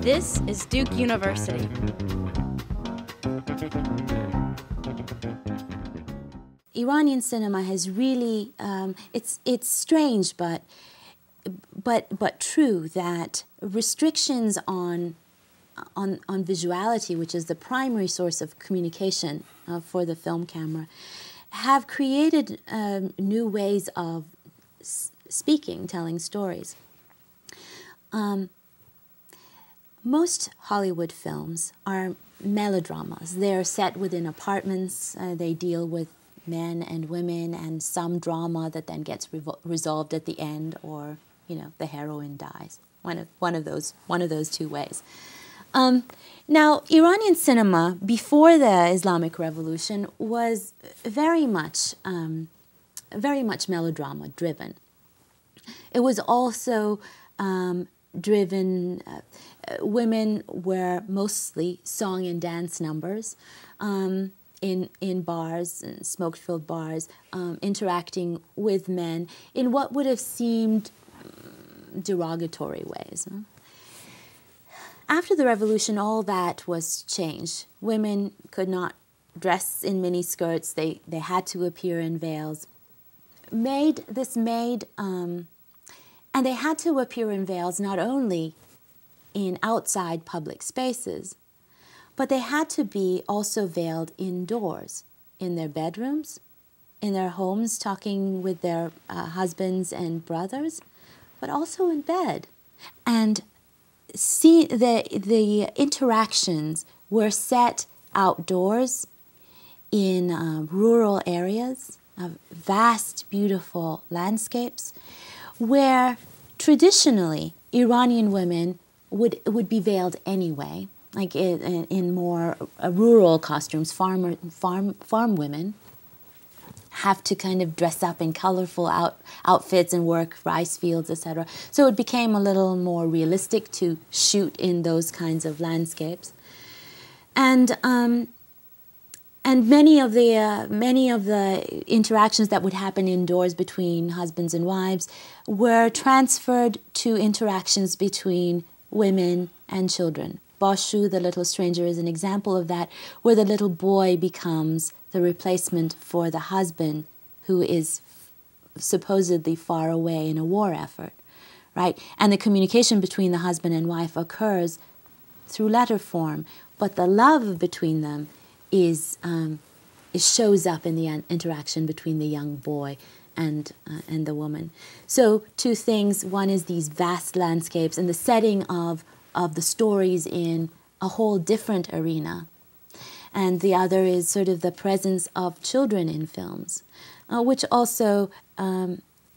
This is Duke University. Iranian cinema has really, it's strange but true that restrictions on visuality, which is the primary source of communication for the film camera, have created new ways of speaking, telling stories. Most Hollywood films are melodramas. They're set within apartments. They deal with men and women and some drama that then gets resolved at the end, or the heroine dies. One of those two ways. Now, Iranian cinema before the Islamic Revolution was very much melodrama driven. It was also driven. Women were mostly song and dance numbers in bars and smoke-filled bars, interacting with men in what would have seemed derogatory ways. After the revolution, all that was changed. Women could not dress in miniskirts. They had to appear in veils. And they had to appear in veils not only in outside public spaces, but they had to be also veiled indoors, in their bedrooms, in their homes, talking with their husbands and brothers, but also in bed. And see, the interactions were set outdoors in rural areas, vast, beautiful landscapes, where traditionally Iranian women would be veiled anyway, like in more rural costumes. Farm women have to kind of dress up in colorful outfits and work rice fields, etc. So it became a little more realistic to shoot in those kinds of landscapes, and many of the interactions that would happen indoors between husbands and wives were transferred to interactions between women and children. Bashu, the little stranger, is an example of that, where the little boy becomes the replacement for the husband who is supposedly far away in a war effort, right? And the communication between the husband and wife occurs through letter form, but the love between them shows up in the interaction between the young boy and the woman. So two things: one is these vast landscapes and the setting of the stories in a whole different arena, and the other is sort of the presence of children in films, which also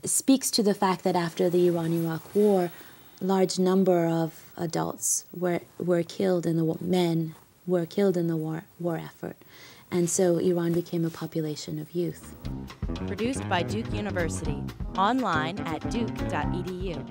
speaks to the fact that after the Iran-Iraq War, a large number of adults were killed, and men were killed in the war effort. And so Iran became a population of youth. Produced by Duke University. Online at duke.edu.